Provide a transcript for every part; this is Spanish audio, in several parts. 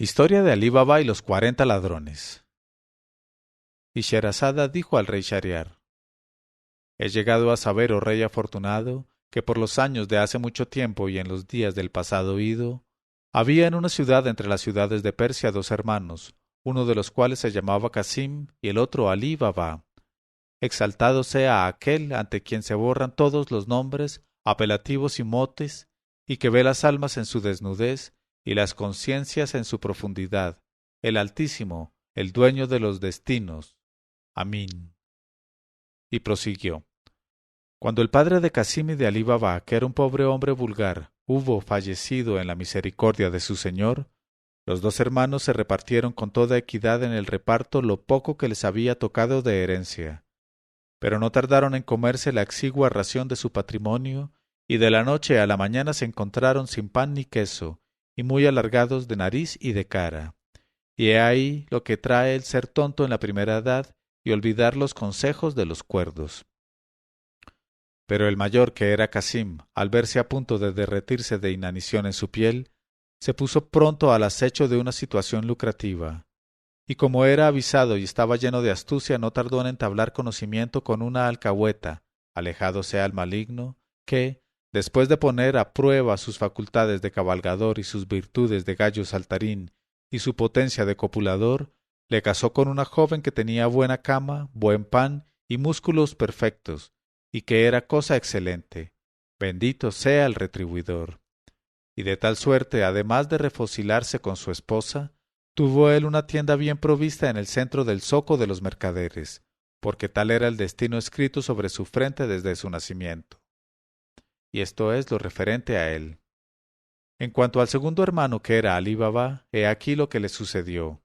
Historia de Alí Baba y los 40 ladrones. Y Sherazada dijo al rey Shahriar: He llegado a saber, oh rey afortunado, que por los años de hace mucho tiempo y en los días del pasado ido, había en una ciudad entre las ciudades de Persia dos hermanos, uno de los cuales se llamaba Casim y el otro Alí Baba. Exaltado sea aquel ante quien se borran todos los nombres, apelativos y motes, y que ve las almas en su desnudez y las conciencias en su profundidad, el Altísimo, el dueño de los destinos. Amén. Y prosiguió: Cuando el padre de Casim y de Alí Baba, que era un pobre hombre vulgar, hubo fallecido en la misericordia de su señor, los dos hermanos se repartieron con toda equidad en el reparto lo poco que les había tocado de herencia. Pero no tardaron en comerse la exigua ración de su patrimonio, y de la noche a la mañana se encontraron sin pan ni queso, y muy alargados de nariz y de cara. Y he ahí lo que trae el ser tonto en la primera edad y olvidar los consejos de los cuerdos. Pero el mayor, que era Casim, al verse a punto de derretirse de inanición en su piel, se puso pronto al acecho de una situación lucrativa. Y como era avisado y estaba lleno de astucia, no tardó en entablar conocimiento con una alcahueta, alejado sea el maligno, que, después de poner a prueba sus facultades de cabalgador y sus virtudes de gallo saltarín y su potencia de copulador, le casó con una joven que tenía buena cama, buen pan y músculos perfectos, y que era cosa excelente. Bendito sea el retribuidor. Y de tal suerte, además de refocilarse con su esposa, tuvo él una tienda bien provista en el centro del zoco de los mercaderes, porque tal era el destino escrito sobre su frente desde su nacimiento. Y esto es lo referente a él. En cuanto al segundo hermano, que era Alí Baba, he aquí lo que le sucedió.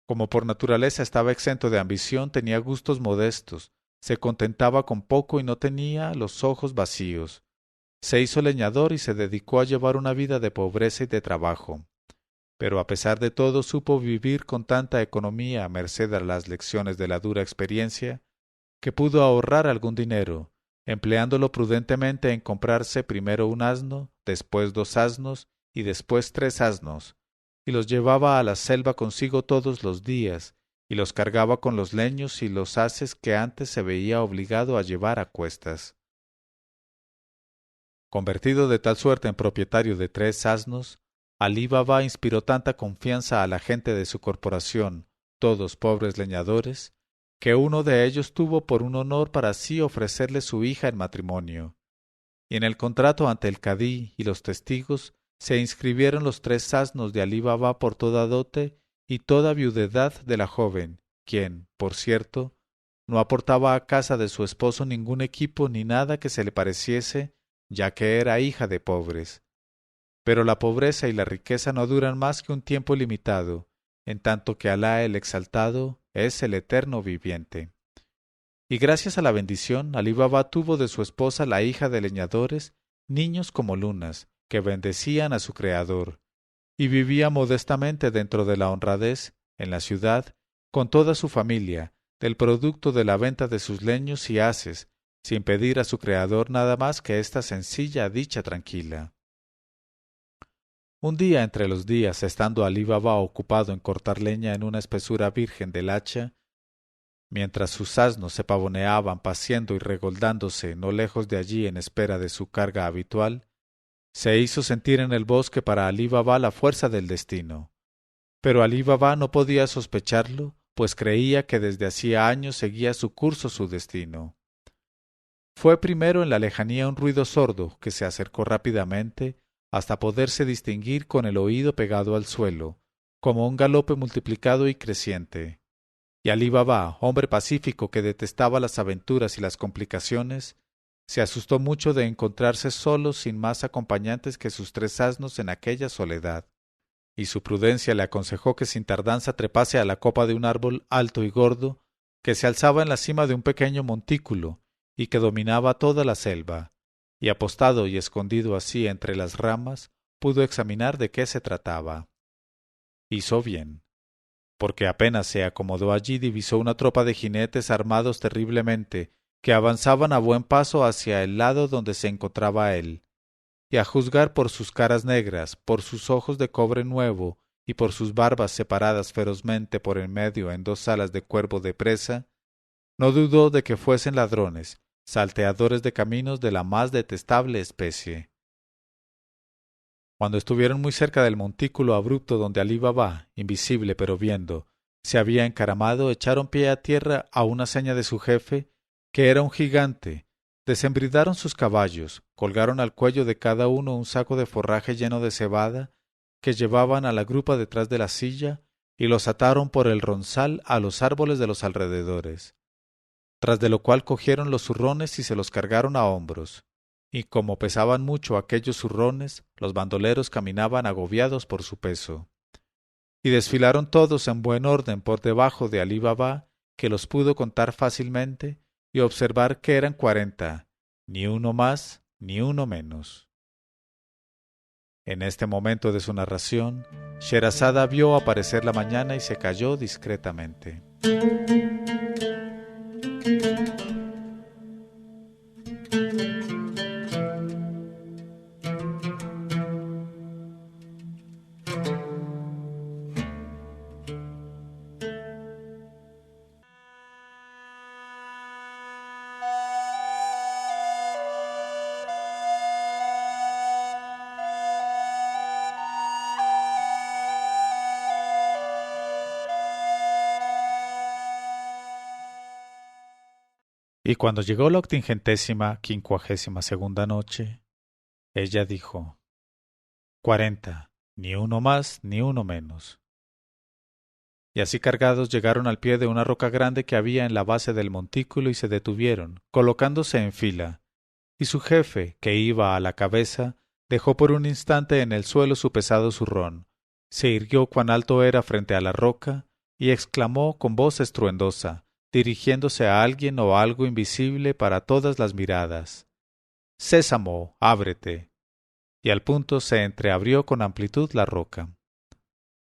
Como por naturaleza estaba exento de ambición, tenía gustos modestos, se contentaba con poco y no tenía los ojos vacíos. Se hizo leñador y se dedicó a llevar una vida de pobreza y de trabajo. Pero a pesar de todo supo vivir con tanta economía a merced a las lecciones de la dura experiencia, que pudo ahorrar algún dinero, empleándolo prudentemente en comprarse primero un asno, después 2 asnos y después 3 asnos, y los llevaba a la selva consigo todos los días, y los cargaba con los leños y los haces que antes se veía obligado a llevar a cuestas. Convertido de tal suerte en propietario de 3 asnos, Alí Baba inspiró tanta confianza a la gente de su corporación, todos pobres leñadores, que uno de ellos tuvo por un honor para sí ofrecerle su hija en matrimonio. Y en el contrato ante el cadí y los testigos se inscribieron los 3 asnos de Alí Baba por toda dote y toda viudedad de la joven, quien, por cierto, no aportaba a casa de su esposo ningún equipo ni nada que se le pareciese, ya que era hija de pobres. Pero la pobreza y la riqueza no duran más que un tiempo limitado, en tanto que Alá el Exaltado es el eterno viviente. Y gracias a la bendición, Alí Baba tuvo de su esposa, la hija de leñadores, niños como lunas, que bendecían a su Creador, y vivía modestamente dentro de la honradez, en la ciudad, con toda su familia, del producto de la venta de sus leños y haces, sin pedir a su Creador nada más que esta sencilla dicha tranquila. Un día entre los días, estando Alí Baba ocupado en cortar leña en una espesura virgen del hacha, mientras sus asnos se pavoneaban paciendo y regoldándose no lejos de allí en espera de su carga habitual, se hizo sentir en el bosque para Alí Baba la fuerza del destino. Pero Alí Baba no podía sospecharlo, pues creía que desde hacía años seguía su curso su destino. Fue primero en la lejanía un ruido sordo que se acercó rápidamente hasta poderse distinguir con el oído pegado al suelo, como un galope multiplicado y creciente. Y Alí Baba, hombre pacífico que detestaba las aventuras y las complicaciones, se asustó mucho de encontrarse solo sin más acompañantes que sus 3 asnos en aquella soledad, y su prudencia le aconsejó que sin tardanza trepase a la copa de un árbol alto y gordo que se alzaba en la cima de un pequeño montículo y que dominaba toda la selva, y apostado y escondido así entre las ramas, pudo examinar de qué se trataba. Hizo bien, porque apenas se acomodó allí divisó una tropa de jinetes armados terriblemente, que avanzaban a buen paso hacia el lado donde se encontraba él, y a juzgar por sus caras negras, por sus ojos de cobre nuevo, y por sus barbas separadas ferozmente por en medio en dos alas de cuervo de presa, no dudó de que fuesen ladrones, salteadores de caminos de la más detestable especie. Cuando estuvieron muy cerca del montículo abrupto donde Alí Baba, invisible pero viendo, se había encaramado, echaron pie a tierra a una seña de su jefe, que era un gigante, desembridaron sus caballos, colgaron al cuello de cada uno un saco de forraje lleno de cebada, que llevaban a la grupa detrás de la silla, y los ataron por el ronzal a los árboles de los alrededores. Tras de lo cual cogieron los zurrones y se los cargaron a hombros. Y como pesaban mucho aquellos zurrones, los bandoleros caminaban agobiados por su peso. Y desfilaron todos en buen orden por debajo de Alí Baba, que los pudo contar fácilmente, y observar que eran 40, ni uno más, ni uno menos. En este momento de su narración, Sherazada vio aparecer la mañana y se calló discretamente. Y cuando llegó la 52ª noche, ella dijo: 40, ni uno más, ni uno menos. Y así cargados llegaron al pie de una roca grande que había en la base del montículo y se detuvieron, colocándose en fila. Y su jefe, que iba a la cabeza, dejó por un instante en el suelo su pesado zurrón, se irguió cuán alto era frente a la roca, y exclamó con voz estruendosa, dirigiéndose a alguien o a algo invisible para todas las miradas: «Sésamo, ábrete». Y al punto se entreabrió con amplitud la roca.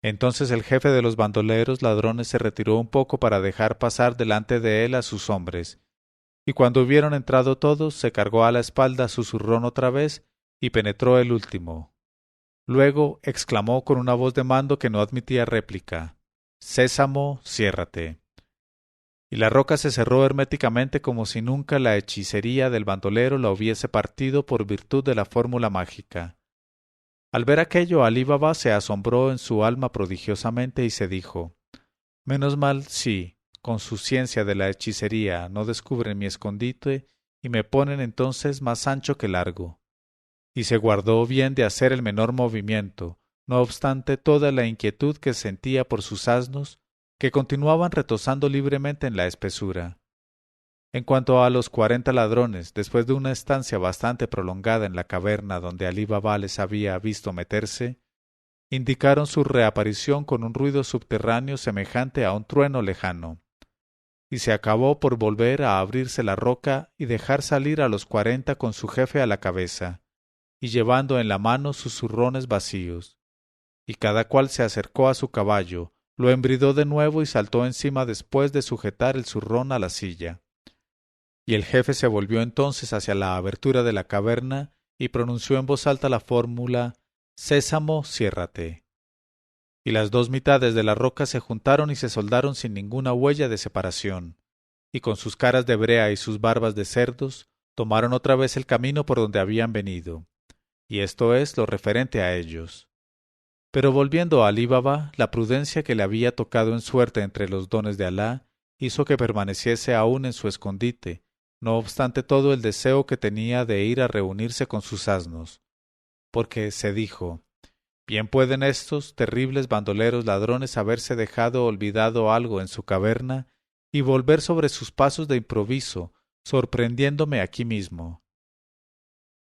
Entonces el jefe de los bandoleros ladrones se retiró un poco para dejar pasar delante de él a sus hombres, y cuando hubieron entrado todos, se cargó a la espalda su zurrón otra vez y penetró el último. Luego exclamó con una voz de mando que no admitía réplica: «Sésamo, ciérrate». Y la roca se cerró herméticamente como si nunca la hechicería del bandolero la hubiese partido por virtud de la fórmula mágica. Al ver aquello, Alí Baba se asombró en su alma prodigiosamente y se dijo: «Menos mal si, con su ciencia de la hechicería, no descubren mi escondite y me ponen entonces más ancho que largo». Y se guardó bien de hacer el menor movimiento, no obstante toda la inquietud que sentía por sus asnos, que continuaban retozando libremente en la espesura. En cuanto a los 40 ladrones, después de una estancia bastante prolongada en la caverna donde Alí Baba les había visto meterse, indicaron su reaparición con un ruido subterráneo semejante a un trueno lejano, y se acabó por volver a abrirse la roca y dejar salir a los 40 con su jefe a la cabeza, y llevando en la mano sus zurrones vacíos. Y cada cual se acercó a su caballo, lo embridó de nuevo y saltó encima después de sujetar el zurrón a la silla. Y el jefe se volvió entonces hacia la abertura de la caverna y pronunció en voz alta la fórmula: «Sésamo, ciérrate». Y las dos mitades de la roca se juntaron y se soldaron sin ninguna huella de separación, y con sus caras de brea y sus barbas de cerdos, tomaron otra vez el camino por donde habían venido. Y esto es lo referente a ellos. Pero volviendo a Alí Baba, la prudencia que le había tocado en suerte entre los dones de Alá hizo que permaneciese aún en su escondite, no obstante todo el deseo que tenía de ir a reunirse con sus asnos, porque se dijo: «Bien pueden estos terribles bandoleros ladrones haberse dejado olvidado algo en su caverna y volver sobre sus pasos de improviso, sorprendiéndome aquí mismo».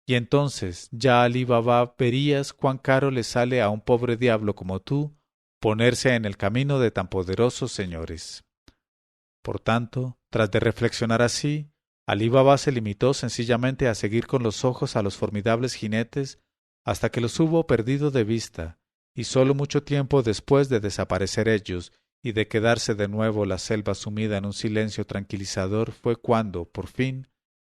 Y entonces ya Alí Baba verías cuán caro le sale a un pobre diablo como tú ponerse en el camino de tan poderosos señores. Por tanto, tras de reflexionar así, Alí Baba se limitó sencillamente a seguir con los ojos a los formidables jinetes hasta que los hubo perdido de vista, y sólo mucho tiempo después de desaparecer ellos y de quedarse de nuevo la selva sumida en un silencio tranquilizador fue cuando, por fin,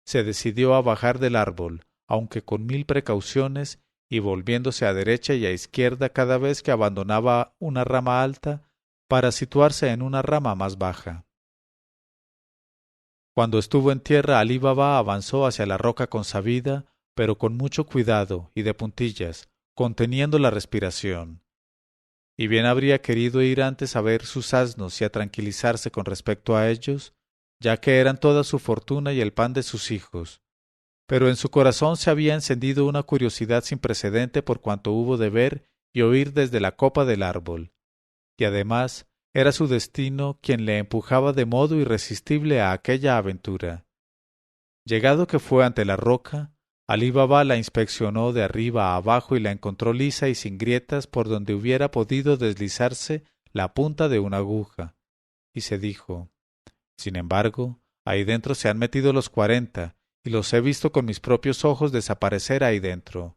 se decidió a bajar del árbol, aunque con 1000 precauciones, y volviéndose a derecha y a izquierda cada vez que abandonaba una rama alta para situarse en una rama más baja. Cuando estuvo en tierra, Alí Baba avanzó hacia la roca consabida, pero con mucho cuidado y de puntillas, conteniendo la respiración. Y bien habría querido ir antes a ver sus asnos y a tranquilizarse con respecto a ellos, ya que eran toda su fortuna y el pan de sus hijos. Pero en su corazón se había encendido una curiosidad sin precedente por cuanto hubo de ver y oír desde la copa del árbol. Y además era su destino quien le empujaba de modo irresistible a aquella aventura. Llegado que fue ante la roca, Alí Baba la inspeccionó de arriba a abajo y la encontró lisa y sin grietas por donde hubiera podido deslizarse la punta de una aguja, y se dijo: sin embargo, ahí dentro se han metido los 40, y los he visto con mis propios ojos desaparecer ahí dentro.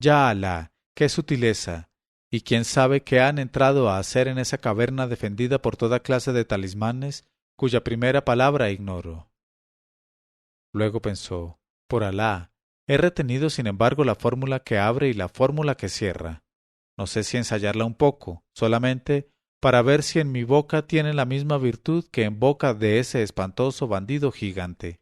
¡Ya Alá! ¡Qué sutileza! ¿Y quién sabe qué han entrado a hacer en esa caverna defendida por toda clase de talismanes, cuya primera palabra ignoro? Luego pensó: por Alá, he retenido sin embargo la fórmula que abre y la fórmula que cierra. No sé si ensayarla un poco, solamente para ver si en mi boca tiene la misma virtud que en boca de ese espantoso bandido gigante.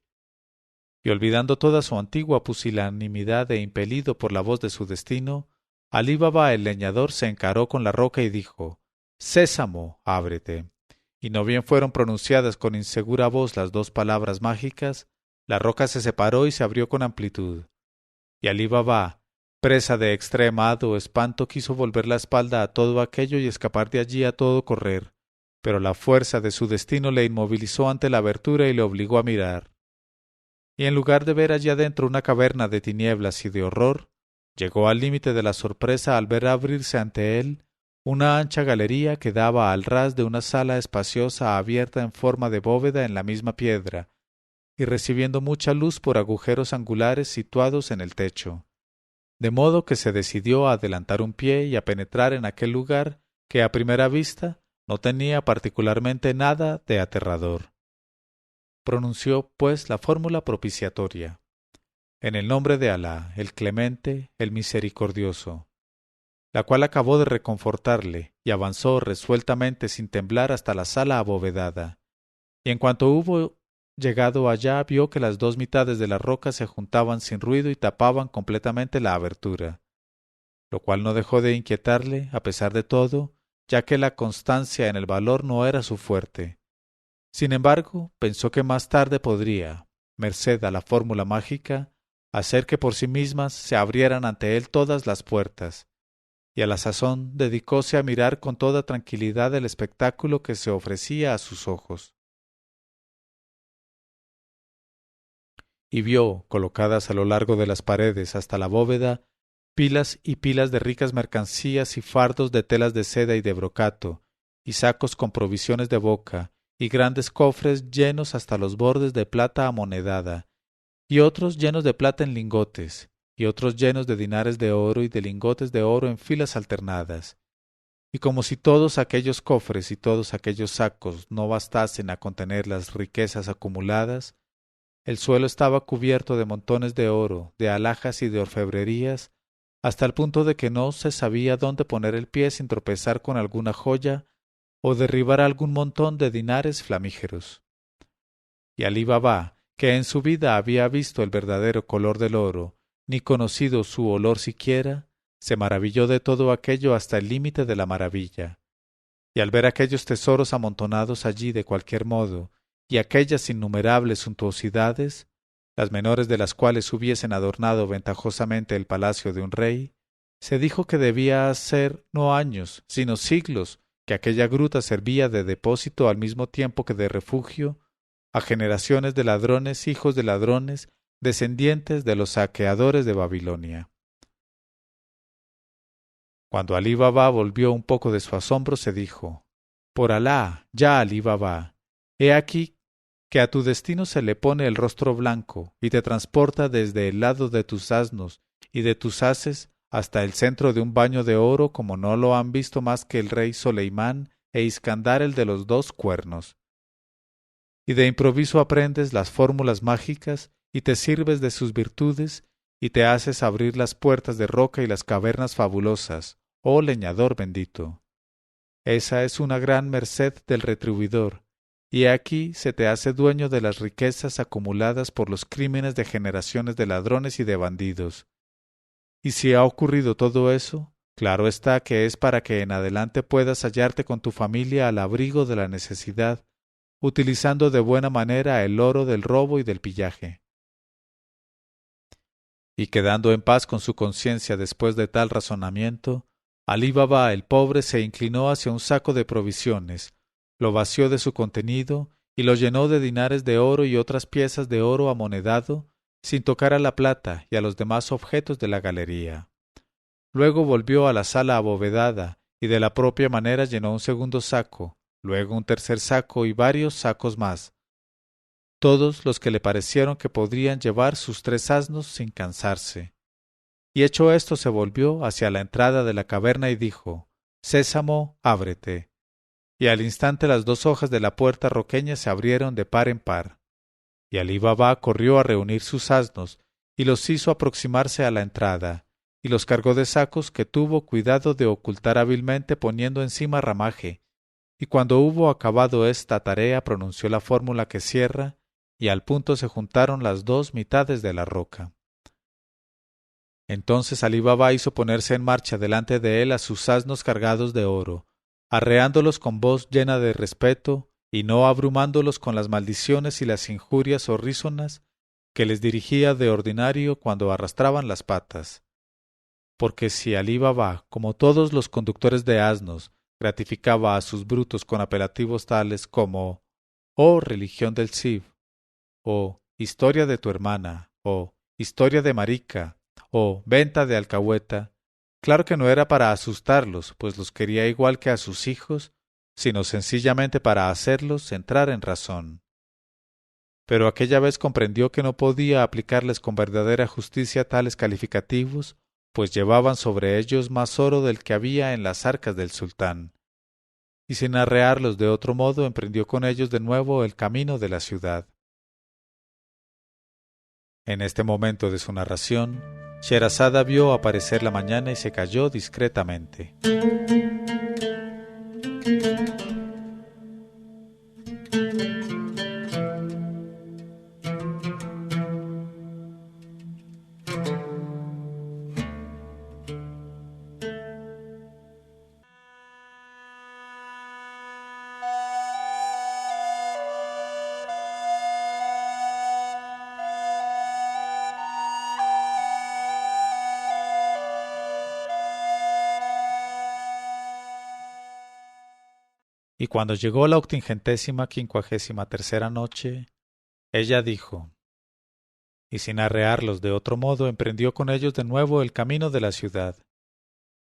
Y olvidando toda su antigua pusilanimidad e impelido por la voz de su destino, Alí Baba el leñador se encaró con la roca y dijo: «Sésamo, ábrete». Y no bien fueron pronunciadas con insegura voz las dos palabras mágicas, la roca se separó y se abrió con amplitud. Y Alí Baba, presa de extremado espanto, quiso volver la espalda a todo aquello y escapar de allí a todo correr, pero la fuerza de su destino le inmovilizó ante la abertura y le obligó a mirar. Y en lugar de ver allí adentro una caverna de tinieblas y de horror, llegó al límite de la sorpresa al ver abrirse ante él una ancha galería que daba al ras de una sala espaciosa abierta en forma de bóveda en la misma piedra, y recibiendo mucha luz por agujeros angulares situados en el techo. De modo que se decidió a adelantar un pie y a penetrar en aquel lugar que a primera vista no tenía particularmente nada de aterrador. Pronunció, pues, la fórmula propiciatoria: en el nombre de Alá, el clemente, el misericordioso, la cual acabó de reconfortarle y avanzó resueltamente sin temblar hasta la sala abovedada. Y en cuanto hubo llegado allá, vio que las dos mitades de la roca se juntaban sin ruido y tapaban completamente la abertura, lo cual no dejó de inquietarle, a pesar de todo, ya que la constancia en el valor no era su fuerte. Sin embargo, pensó que más tarde podría, merced a la fórmula mágica, hacer que por sí mismas se abrieran ante él todas las puertas, y a la sazón dedicóse a mirar con toda tranquilidad el espectáculo que se ofrecía a sus ojos. Y vio, colocadas a lo largo de las paredes hasta la bóveda, pilas y pilas de ricas mercancías y fardos de telas de seda y de brocato, y sacos con provisiones de boca, y grandes cofres llenos hasta los bordes de plata amonedada, y otros llenos de plata en lingotes, y otros llenos de dinares de oro y de lingotes de oro en filas alternadas. Y como si todos aquellos cofres y todos aquellos sacos no bastasen a contener las riquezas acumuladas, el suelo estaba cubierto de montones de oro, de alhajas y de orfebrerías, hasta el punto de que no se sabía dónde poner el pie sin tropezar con alguna joya o derribar algún montón de dinares flamígeros. Y Alí Baba, que en su vida había visto el verdadero color del oro, ni conocido su olor siquiera, se maravilló de todo aquello hasta el límite de la maravilla. Y al ver aquellos tesoros amontonados allí de cualquier modo, y aquellas innumerables suntuosidades, las menores de las cuales hubiesen adornado ventajosamente el palacio de un rey, se dijo que debía ser no años, sino siglos, que aquella gruta servía de depósito al mismo tiempo que de refugio a generaciones de ladrones, hijos de ladrones, descendientes de los saqueadores de Babilonia. Cuando Alí Baba volvió un poco de su asombro, se dijo: «Por Alá, ya Alí Baba, he aquí que a tu destino se le pone el rostro blanco y te transporta desde el lado de tus asnos y de tus haces hasta el centro de un baño de oro como no lo han visto más que el rey Soleimán e Iskandar el de los 2 cuernos. Y de improviso aprendes las fórmulas mágicas y te sirves de sus virtudes y te haces abrir las puertas de roca y las cavernas fabulosas, oh leñador bendito. Esa es una gran merced del retribuidor, y aquí se te hace dueño de las riquezas acumuladas por los crímenes de generaciones de ladrones y de bandidos. Y si ha ocurrido todo eso, claro está que es para que en adelante puedas hallarte con tu familia al abrigo de la necesidad, utilizando de buena manera el oro del robo y del pillaje. Y quedando en paz con su conciencia después de tal razonamiento, Alí Baba el pobre se inclinó hacia un saco de provisiones, lo vació de su contenido y lo llenó de dinares de oro y otras piezas de oro amonedado, sin tocar a la plata y a los demás objetos de la galería. Luego volvió a la sala abovedada y de la propia manera llenó un segundo saco, luego un tercer saco y varios sacos más, todos los que le parecieron que podrían llevar sus 3 asnos sin cansarse. Y hecho esto se volvió hacia la entrada de la caverna y dijo: «Sésamo, ábrete». Y al instante las 2 hojas de la puerta roqueña se abrieron de par en par. Y Alí Baba corrió a reunir sus asnos y los hizo aproximarse a la entrada, y los cargó de sacos que tuvo cuidado de ocultar hábilmente poniendo encima ramaje, y cuando hubo acabado esta tarea pronunció la fórmula que cierra, y al punto se juntaron las 2 mitades de la roca. Entonces Alí Baba hizo ponerse en marcha delante de él a sus asnos cargados de oro, arreándolos con voz llena de respeto, y no abrumándolos con las maldiciones y las injurias horrísonas que les dirigía de ordinario cuando arrastraban las patas. Porque si Alí Baba, como todos los conductores de asnos, gratificaba a sus brutos con apelativos tales como «Oh religión del Sib», o «Historia de tu hermana», o «Historia de marica», o «Venta de alcahueta», claro que no era para asustarlos, pues los quería igual que a sus hijos, sino sencillamente para hacerlos entrar en razón. Pero aquella vez comprendió que no podía aplicarles con verdadera justicia tales calificativos, pues llevaban sobre ellos más oro del que había en las arcas del sultán. Y sin arrearlos de otro modo, emprendió con ellos de nuevo el camino de la ciudad. En este momento de su narración, Sherazada vio aparecer la mañana y se calló discretamente. Y cuando llegó la 853ª noche, ella dijo, y sin arrearlos de otro modo, emprendió con ellos de nuevo el camino de la ciudad.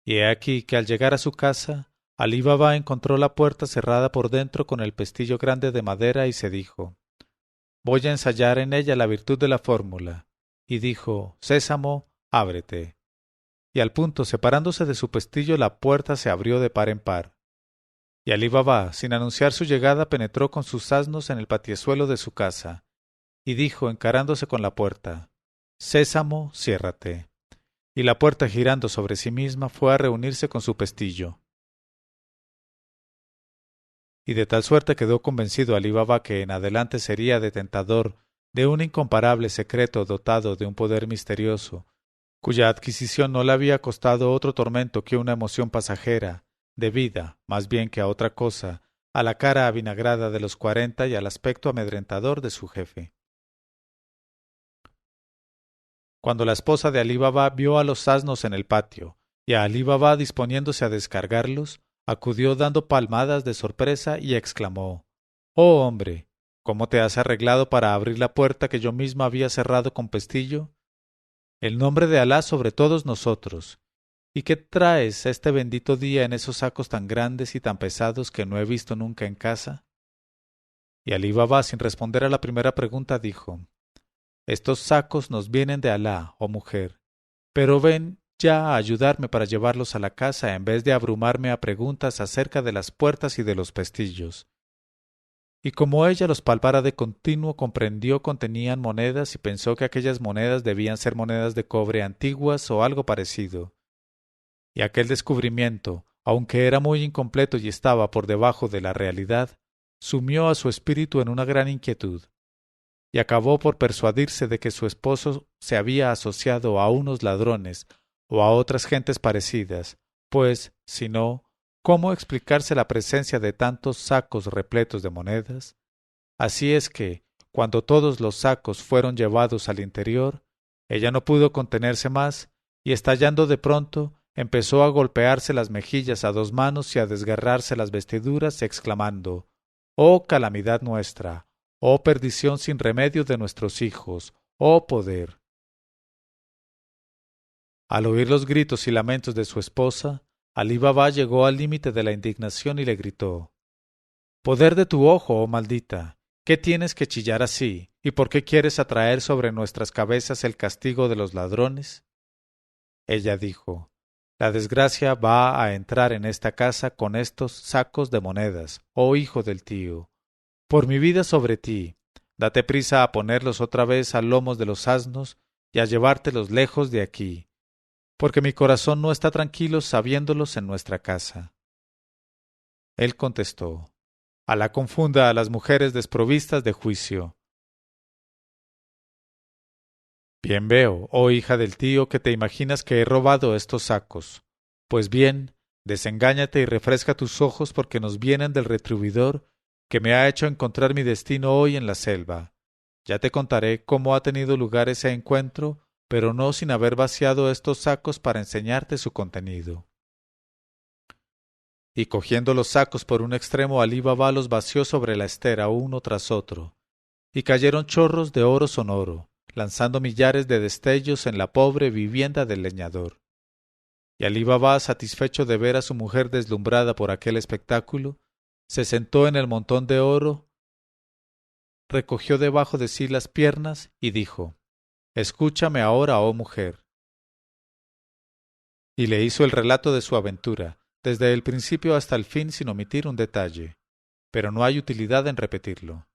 Y he aquí que al llegar a su casa, Alí Baba encontró la puerta cerrada por dentro con el pestillo grande de madera y se dijo, voy a ensayar en ella la virtud de la fórmula. Y dijo, Sésamo, ábrete. Y al punto, separándose de su pestillo, la puerta se abrió de par en par. Y Alí Baba, sin anunciar su llegada, penetró con sus asnos en el patiezuelo de su casa, y dijo, encarándose con la puerta, Sésamo, ciérrate. Y la puerta, girando sobre sí misma, fue a reunirse con su pestillo. Y de tal suerte quedó convencido Alí Baba que en adelante sería detentador de un incomparable secreto dotado de un poder misterioso, cuya adquisición no le había costado otro tormento que una emoción pasajera, debida, más bien que a otra cosa, a la cara avinagrada de los 40 y al aspecto amedrentador de su jefe. Cuando la esposa de Alí Baba vio a los asnos en el patio, y a Alí Baba disponiéndose a descargarlos, acudió dando palmadas de sorpresa y exclamó, «Oh hombre, ¿cómo te has arreglado para abrir la puerta que yo misma había cerrado con pestillo? El nombre de Alá sobre todos nosotros. ¿Y qué traes este bendito día en esos sacos tan grandes y tan pesados que no he visto nunca en casa?» Y Alí Baba, sin responder a la primera pregunta, dijo, «Estos sacos nos vienen de Alá, oh mujer, pero ven ya a ayudarme para llevarlos a la casa en vez de abrumarme a preguntas acerca de las puertas y de los pestillos». y como ella los palpara de continuo, comprendió contenían monedas y pensó que aquellas monedas debían ser monedas de cobre antiguas o algo parecido. Y aquel descubrimiento, aunque era muy incompleto y estaba por debajo de la realidad, sumió a su espíritu en una gran inquietud, y acabó por persuadirse de que su esposo se había asociado a unos ladrones o a otras gentes parecidas, pues, si no, ¿cómo explicarse la presencia de tantos sacos repletos de monedas? Así es que, cuando todos los sacos fueron llevados al interior, ella no pudo contenerse más, y estallando de pronto, empezó a golpearse las mejillas a dos manos y a desgarrarse las vestiduras, exclamando «¡Oh calamidad nuestra! ¡Oh perdición sin remedio de nuestros hijos! ¡Oh poder!». Al oír los gritos y lamentos de su esposa, Alí Baba llegó al límite de la indignación y le gritó «¡Poder de tu ojo, oh maldita! ¿Qué tienes que chillar así? ¿Y por qué quieres atraer sobre nuestras cabezas el castigo de los ladrones?». Ella dijo «La desgracia va a entrar en esta casa con estos sacos de monedas, oh hijo del tío. Por mi vida sobre ti, date prisa a ponerlos otra vez a lomos de los asnos y a llevártelos lejos de aquí, porque mi corazón no está tranquilo sabiéndolos en nuestra casa». Él contestó «Alá confunda a las mujeres desprovistas de juicio». Bien veo, oh hija del tío, que te imaginas que he robado estos sacos. Pues bien, desengáñate y refresca tus ojos porque nos vienen del retribuidor que me ha hecho encontrar mi destino hoy en la selva. Ya te contaré cómo ha tenido lugar ese encuentro, pero no sin haber vaciado estos sacos para enseñarte su contenido. Y cogiendo los sacos por un extremo, Alí Baba los vació sobre la estera uno tras otro, y cayeron chorros de oro sonoro, lanzando millares de destellos en la pobre vivienda del leñador. Y Alí Baba, satisfecho de ver a su mujer deslumbrada por aquel espectáculo, se sentó en el montón de oro, recogió debajo de sí las piernas y dijo «Escúchame ahora, oh mujer». Y le hizo el relato de su aventura, desde el principio hasta el fin sin omitir un detalle, pero no hay utilidad en repetirlo.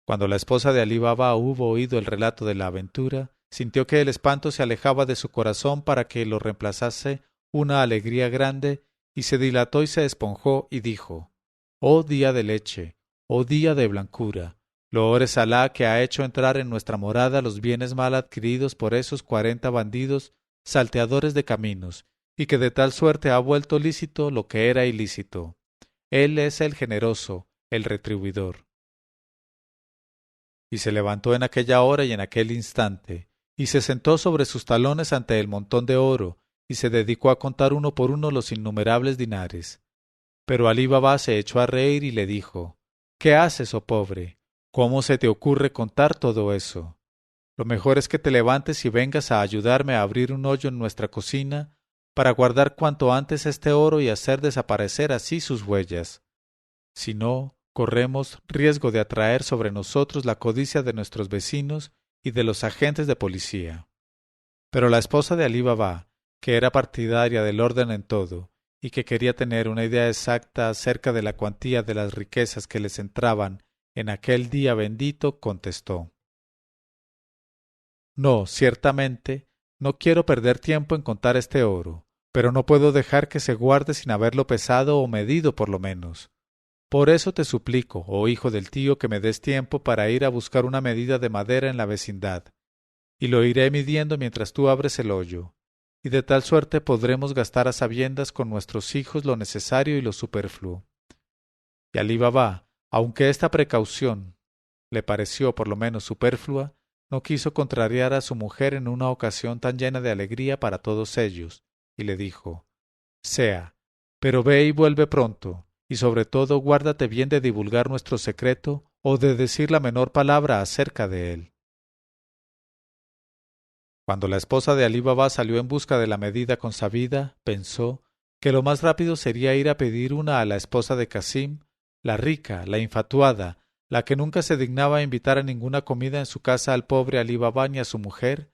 Cuando la esposa de Alí Baba hubo oído el relato de la aventura, sintió que el espanto se alejaba de su corazón para que lo reemplazase una alegría grande, y se dilató y se esponjó, y dijo «Oh día de leche, oh día de blancura, loores a Alá que ha hecho entrar en nuestra morada los bienes mal adquiridos por esos 40 bandidos salteadores de caminos, y que de tal suerte ha vuelto lícito lo que era ilícito. Él es el generoso, el retribuidor». Y se levantó en aquella hora y en aquel instante, y se sentó sobre sus talones ante el montón de oro, y se dedicó a contar uno por uno los innumerables dinares. Pero Alí Baba se echó a reír y le dijo «¿Qué haces, oh pobre? ¿Cómo se te ocurre contar todo eso? Lo mejor es que te levantes y vengas a ayudarme a abrir un hoyo en nuestra cocina para guardar cuanto antes este oro y hacer desaparecer así sus huellas. Si no, corremos riesgo de atraer sobre nosotros la codicia de nuestros vecinos y de los agentes de policía». Pero la esposa de Alí Baba, que era partidaria del orden en todo, y que quería tener una idea exacta acerca de la cuantía de las riquezas que les entraban en aquel día bendito, contestó «No, ciertamente, no quiero perder tiempo en contar este oro, pero no puedo dejar que se guarde sin haberlo pesado o medido por lo menos. Por eso te suplico, oh hijo del tío, que me des tiempo para ir a buscar una medida de madera en la vecindad, y lo iré midiendo mientras tú abres el hoyo, y de tal suerte podremos gastar a sabiendas con nuestros hijos lo necesario y lo superfluo». Y Alí Baba, aunque esta precaución le pareció por lo menos superflua, no quiso contrariar a su mujer en una ocasión tan llena de alegría para todos ellos, y le dijo «Sea, pero ve y vuelve pronto, y sobre todo guárdate bien de divulgar nuestro secreto o de decir la menor palabra acerca de él». Cuando la esposa de Alí Baba salió en busca de la medida consabida, pensó que lo más rápido sería ir a pedir una a la esposa de Casim, la rica, la infatuada, la que nunca se dignaba invitar a ninguna comida en su casa al pobre Alí Baba ni a su mujer,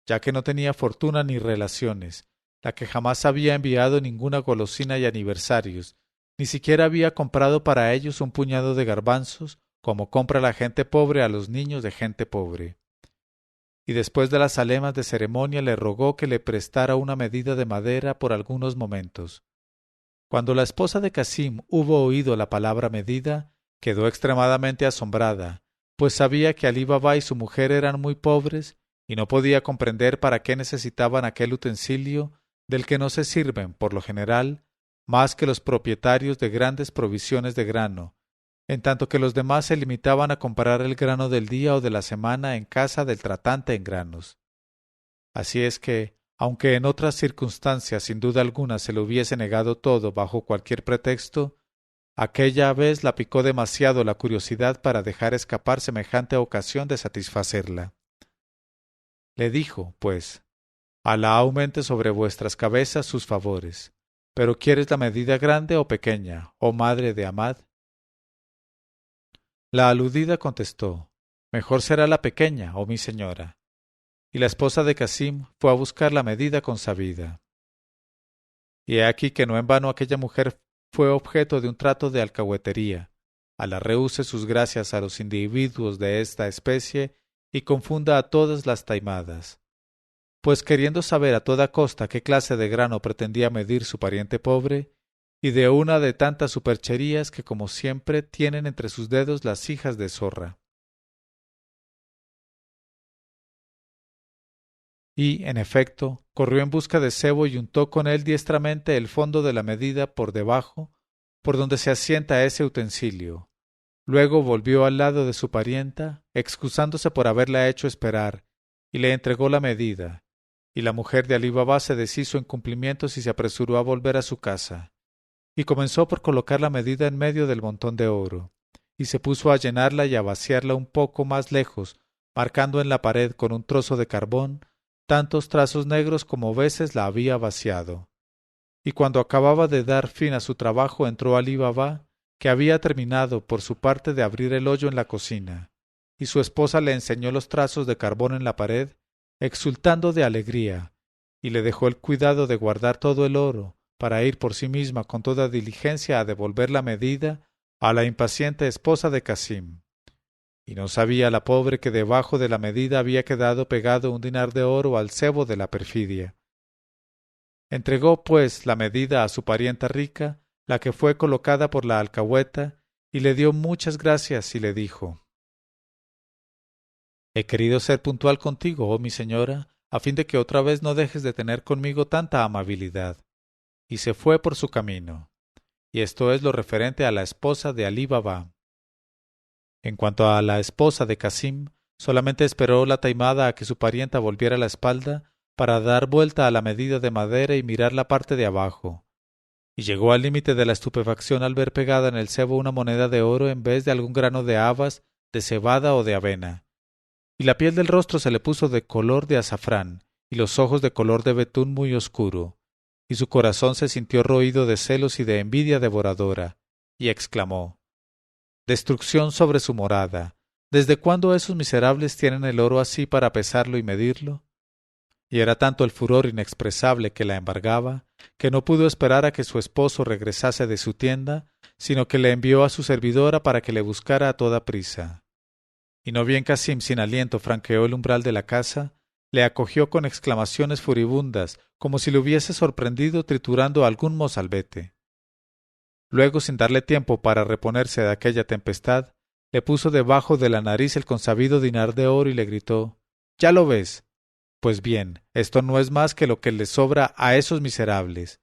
ya que no tenía fortuna ni relaciones, la que jamás había enviado ninguna golosina y aniversarios, ni siquiera había comprado para ellos un puñado de garbanzos como compra la gente pobre a los niños de gente pobre. Y después de las alemas de ceremonia le rogó que le prestara una medida de madera por algunos momentos. Cuando la esposa de Casim hubo oído la palabra medida, quedó extremadamente asombrada, pues sabía que Alí Baba y su mujer eran muy pobres y no podía comprender para qué necesitaban aquel utensilio del que no se sirven, por lo general, más que los propietarios de grandes provisiones de grano, en tanto que los demás se limitaban a comprar el grano del día o de la semana en casa del tratante en granos. Así es que, aunque en otras circunstancias sin duda alguna se le hubiese negado todo bajo cualquier pretexto, aquella vez la picó demasiado la curiosidad para dejar escapar semejante ocasión de satisfacerla. Le dijo, pues, Alá aumente sobre vuestras cabezas sus favores. ¿Pero quieres la medida grande o pequeña, oh madre de Ahmad? La aludida contestó, mejor será la pequeña, oh mi señora. Y la esposa de Casim fue a buscar la medida consabida. Y he aquí que no en vano aquella mujer fue objeto de un trato de alcahuetería, a la rehúse sus gracias a los individuos de esta especie y confunda a todas las taimadas. Pues queriendo saber a toda costa qué clase de grano pretendía medir su pariente pobre, y de una de tantas supercherías que como siempre tienen entre sus dedos las hijas de zorra. Y, en efecto, corrió en busca de cebo y untó con él diestramente el fondo de la medida por debajo, por donde se asienta ese utensilio. Luego volvió al lado de su parienta, excusándose por haberla hecho esperar, y le entregó la medida, y la mujer de Alí Baba se deshizo en cumplimientos y se apresuró a volver a su casa, y comenzó por colocar la medida en medio del montón de oro, y se puso a llenarla y a vaciarla un poco más lejos, marcando en la pared con un trozo de carbón tantos trazos negros como veces la había vaciado. Y cuando acababa de dar fin a su trabajo entró Alí Baba, que había terminado por su parte de abrir el hoyo en la cocina, y su esposa le enseñó los trazos de carbón en la pared, exultando de alegría, y le dejó el cuidado de guardar todo el oro, para ir por sí misma con toda diligencia a devolver la medida a la impaciente esposa de Casim. Y no sabía la pobre que debajo de la medida había quedado pegado un dinar de oro al cebo de la perfidia. Entregó, pues, la medida a su parienta rica, la que fue colocada por la alcahueta, y le dio muchas gracias y le dijo, he querido ser puntual contigo, oh mi señora, a fin de que otra vez no dejes de tener conmigo tanta amabilidad. Y se fue por su camino. Y esto es lo referente a la esposa de Alí Baba. En cuanto a la esposa de Casim, solamente esperó la taimada a que su parienta volviera la espalda para dar vuelta a la medida de madera y mirar la parte de abajo. Y llegó al límite de la estupefacción al ver pegada en el cebo una moneda de oro en vez de algún grano de habas, de cebada o de avena. Y la piel del rostro se le puso de color de azafrán, y los ojos de color de betún muy oscuro, y su corazón se sintió roído de celos y de envidia devoradora, y exclamó, destrucción sobre su morada. ¿Desde cuándo esos miserables tienen el oro así para pesarlo y medirlo? Y era tanto el furor inexpresable que la embargaba, que no pudo esperar a que su esposo regresase de su tienda, sino que le envió a su servidora para que le buscara a toda prisa. Y no bien Casim sin aliento franqueó el umbral de la casa, le acogió con exclamaciones furibundas, como si le hubiese sorprendido triturando algún mozalbete. Luego, sin darle tiempo para reponerse de aquella tempestad, le puso debajo de la nariz el consabido dinar de oro y le gritó, ¿ya lo ves? Pues bien, esto no es más que lo que les sobra a esos miserables.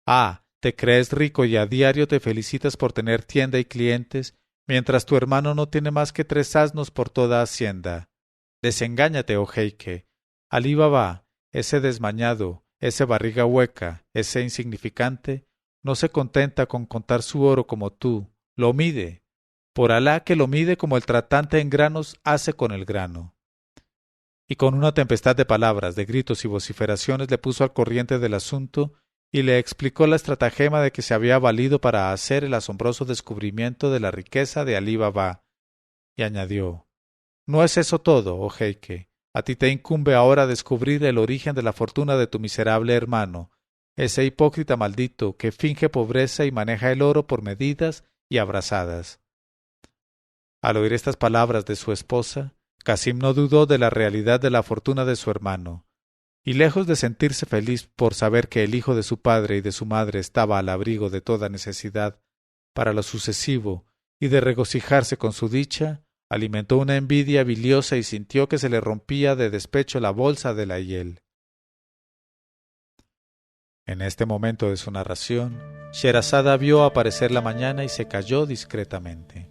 Ah, te crees rico y a diario te felicitas por tener tienda y clientes, mientras tu hermano no tiene más que 3 asnos por toda hacienda. Desengáñate, oh jeique. Alí Baba, ese desmañado, ese barriga hueca, ese insignificante, no se contenta con contar su oro como tú, lo mide. Por Alá que lo mide como el tratante en granos hace con el grano. Y con una tempestad de palabras, de gritos y vociferaciones le puso al corriente del asunto y le explicó la estratagema de que se había valido para hacer el asombroso descubrimiento de la riqueza de Alí Baba, y añadió, no es eso todo, oh jeique, a ti te incumbe ahora descubrir el origen de la fortuna de tu miserable hermano, ese hipócrita maldito que finge pobreza y maneja el oro por medidas y abrazadas. Al oír estas palabras de su esposa, Casim no dudó de la realidad de la fortuna de su hermano, y lejos de sentirse feliz por saber que el hijo de su padre y de su madre estaba al abrigo de toda necesidad para lo sucesivo, y de regocijarse con su dicha, alimentó una envidia biliosa y sintió que se le rompía de despecho la bolsa de la hiel. En este momento de su narración, Sherazada vio aparecer la mañana y se calló discretamente.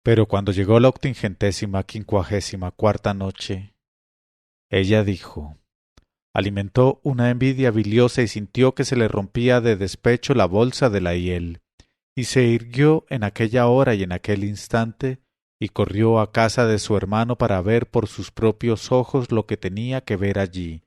Pero cuando llegó la 854ª noche, ella dijo, alimentó una envidia biliosa y sintió que se le rompía de despecho la bolsa de la hiel, y se irguió en aquella hora y en aquel instante, y corrió a casa de su hermano para ver por sus propios ojos lo que tenía que ver allí.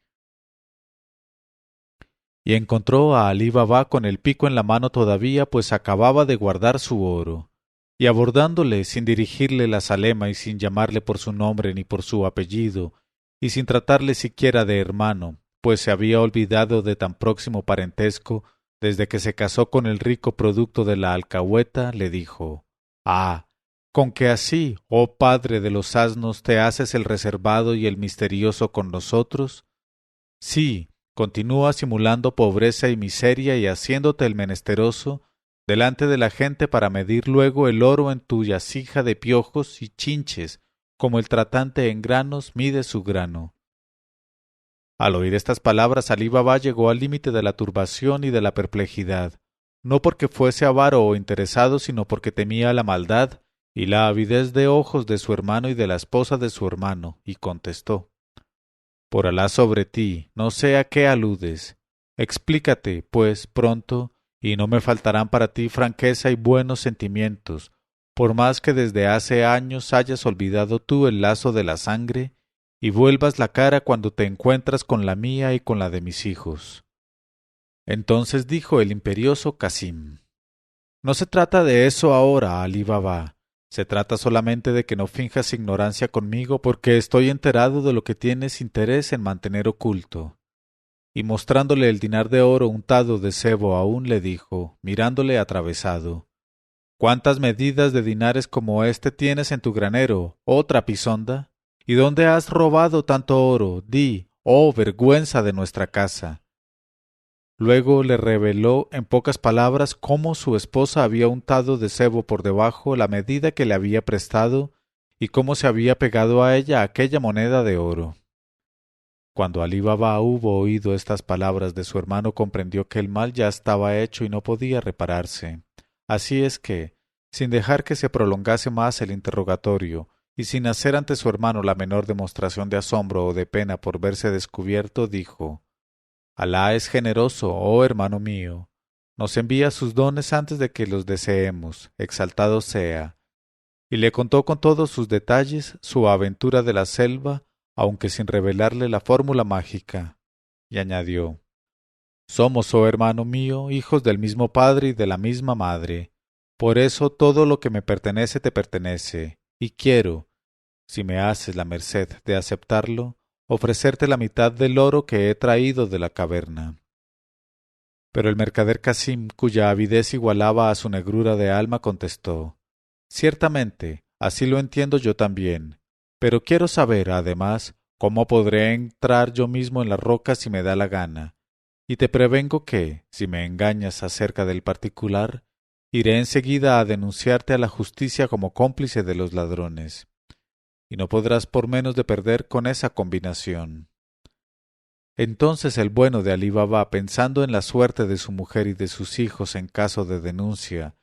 Y encontró a Alí Baba con el pico en la mano todavía, pues acababa de guardar su oro, y abordándole sin dirigirle la zalema y sin llamarle por su nombre ni por su apellido, y sin tratarle siquiera de hermano, pues se había olvidado de tan próximo parentesco desde que se casó con el rico producto de la alcahueta, le dijo, «Ah, con que así, oh padre de los asnos, te haces el reservado y el misterioso con nosotros. Sí, continúa simulando pobreza y miseria y haciéndote el menesteroso delante de la gente para medir luego el oro en tu yacija de piojos y chinches, como el tratante en granos mide su grano». Al oír estas palabras, Alí Baba llegó al límite de la turbación y de la perplejidad, no porque fuese avaro o interesado, sino porque temía la maldad y la avidez de ojos de su hermano y de la esposa de su hermano, y contestó, «Por Alá sobre ti, no sé a qué aludes. Explícate, pues, pronto, y no me faltarán para ti franqueza y buenos sentimientos, por más que desde hace años hayas olvidado tú el lazo de la sangre y vuelvas la cara cuando te encuentras con la mía y con la de mis hijos». Entonces dijo el imperioso Casim, «No se trata de eso ahora, Alí Baba. Se trata solamente de que no finjas ignorancia conmigo, porque estoy enterado de lo que tienes interés en mantener oculto». Y mostrándole el dinar de oro untado de sebo aún le dijo, mirándole atravesado, «¿Cuántas medidas de dinares como este tienes en tu granero, oh trapisonda? ¿Y dónde has robado tanto oro? Di, oh vergüenza de nuestra casa». Luego le reveló en pocas palabras cómo su esposa había untado de sebo por debajo la medida que le había prestado y cómo se había pegado a ella aquella moneda de oro. Cuando Alí Baba hubo oído estas palabras de su hermano, comprendió que el mal ya estaba hecho y no podía repararse. Así es que, sin dejar que se prolongase más el interrogatorio, y sin hacer ante su hermano la menor demostración de asombro o de pena por verse descubierto, dijo, «Alá es generoso, oh hermano mío. Nos envía sus dones antes de que los deseemos, exaltado sea». Y le contó con todos sus detalles su aventura de la selva, aunque sin revelarle la fórmula mágica, y añadió, «Somos, oh hermano mío, hijos del mismo padre y de la misma madre. Por eso todo lo que me pertenece te pertenece, y quiero, si me haces la merced de aceptarlo, ofrecerte la mitad del oro que he traído de la caverna». Pero el mercader Casim, cuya avidez igualaba a su negrura de alma, contestó, «Ciertamente, así lo entiendo yo también, pero quiero saber, además, cómo podré entrar yo mismo en la roca si me da la gana, y te prevengo que, si me engañas acerca del particular, iré enseguida a denunciarte a la justicia como cómplice de los ladrones, y no podrás por menos de perder con esa combinación». Entonces el bueno de Alí Baba, pensando en la suerte de su mujer y de sus hijos en caso de denuncia,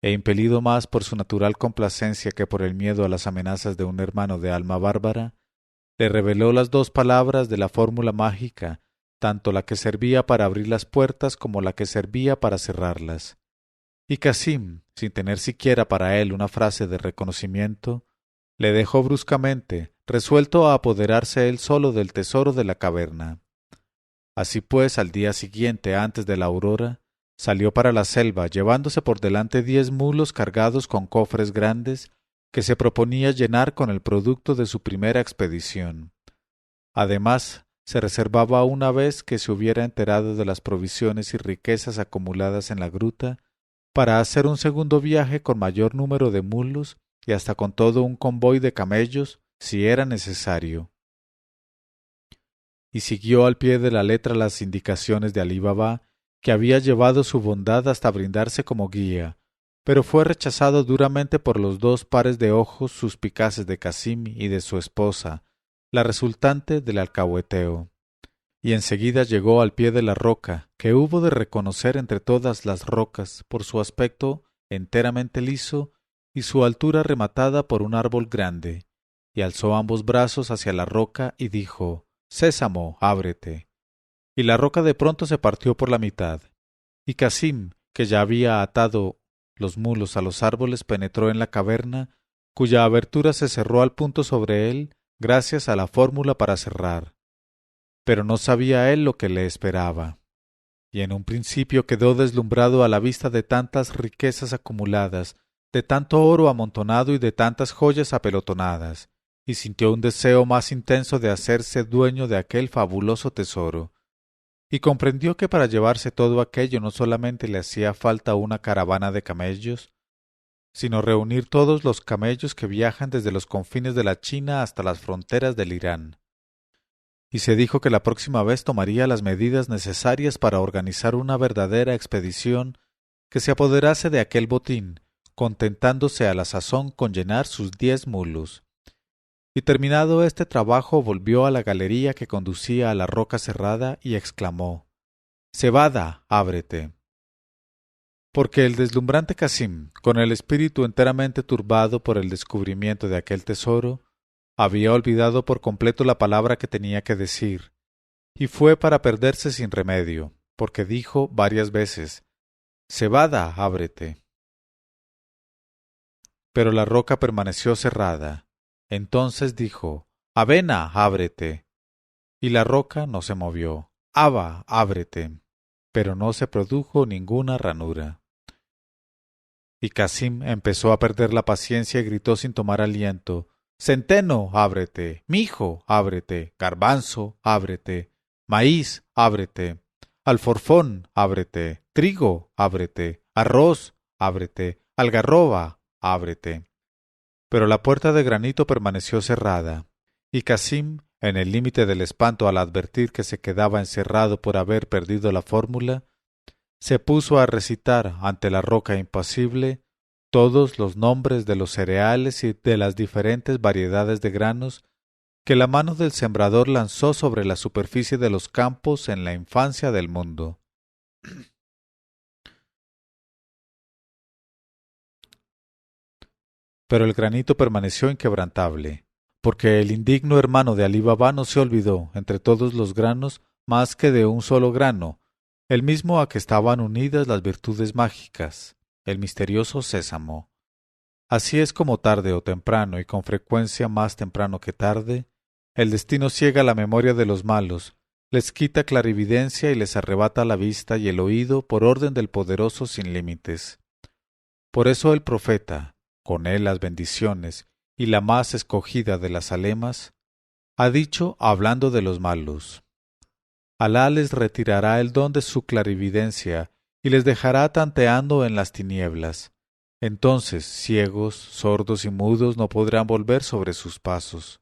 e impelido más por su natural complacencia que por el miedo a las amenazas de un hermano de alma bárbara, le reveló las dos palabras de la fórmula mágica, tanto la que servía para abrir las puertas como la que servía para cerrarlas. y Casim, sin tener siquiera para él una frase de reconocimiento, le dejó bruscamente, resuelto a apoderarse él solo del tesoro de la caverna. Así pues, al día siguiente, antes de la aurora, salió para la selva, llevándose por delante 10 mulos cargados con cofres grandes que se proponía llenar con el producto de su primera expedición. Además, se reservaba una vez que se hubiera enterado de las provisiones y riquezas acumuladas en la gruta, para hacer un segundo viaje con mayor número de mulos y hasta con todo un convoy de camellos, si era necesario. Y siguió al pie de la letra las indicaciones de Alí Baba, que había llevado su bondad hasta brindarse como guía, pero fue rechazado duramente por los 2 pares de ojos suspicaces de Casim y de su esposa, la resultante del alcahueteo. Y enseguida llegó al pie de la roca, que hubo de reconocer entre todas las rocas por su aspecto enteramente liso y su altura rematada por un árbol grande, y alzó ambos brazos hacia la roca y dijo: «Sésamo, ábrete». Y la roca de pronto se partió por la mitad, y Casim, que ya había atado los mulos a los árboles, penetró en la caverna, cuya abertura se cerró al punto sobre él, gracias a la fórmula para cerrar. Pero no sabía él lo que le esperaba, y en un principio quedó deslumbrado a la vista de tantas riquezas acumuladas, de tanto oro amontonado y de tantas joyas apelotonadas, y sintió un deseo más intenso de hacerse dueño de aquel fabuloso tesoro, y comprendió que para llevarse todo aquello no solamente le hacía falta una caravana de camellos, sino reunir todos los camellos que viajan desde los confines de la China hasta las fronteras del Irán. Y se dijo que la próxima vez tomaría las medidas necesarias para organizar una verdadera expedición que se apoderase de aquel botín, contentándose a la sazón con llenar sus 10 mulos. Y terminado este trabajo volvió a la galería que conducía a la roca cerrada y exclamó: «Cebada, ábrete». Porque el deslumbrante Casim, con el espíritu enteramente turbado por el descubrimiento de aquel tesoro, había olvidado por completo la palabra que tenía que decir, y fue para perderse sin remedio, porque dijo varias veces: «Cebada, ábrete». Pero la roca permaneció cerrada. Entonces dijo: «Avena, ábrete». Y la roca no se movió. «Aba, ábrete». Pero no se produjo ninguna ranura. Y Casim empezó a perder la paciencia y gritó sin tomar aliento: «Centeno, ábrete. Mijo, ábrete. Garbanzo, ábrete. Maíz, ábrete. Alforfón, ábrete. Trigo, ábrete. Arroz, ábrete. Algarroba, ábrete». Pero la puerta de granito permaneció cerrada, y Casim, en el límite del espanto al advertir que se quedaba encerrado por haber perdido la fórmula, se puso a recitar ante la roca impasible todos los nombres de los cereales y de las diferentes variedades de granos que la mano del sembrador lanzó sobre la superficie de los campos en la infancia del mundo. Pero el granito permaneció inquebrantable, porque el indigno hermano de Alí Baba no se olvidó, entre todos los granos, más que de un solo grano, el mismo a que estaban unidas las virtudes mágicas, el misterioso sésamo. Así es como tarde o temprano, y con frecuencia más temprano que tarde, el destino ciega la memoria de los malos, les quita clarividencia y les arrebata la vista y el oído por orden del poderoso sin límites. Por eso el profeta, con él las bendiciones y la más escogida de las alemas, ha dicho hablando de los malos: «Alá les retirará el don de su clarividencia y les dejará tanteando en las tinieblas. Entonces ciegos, sordos y mudos no podrán volver sobre sus pasos».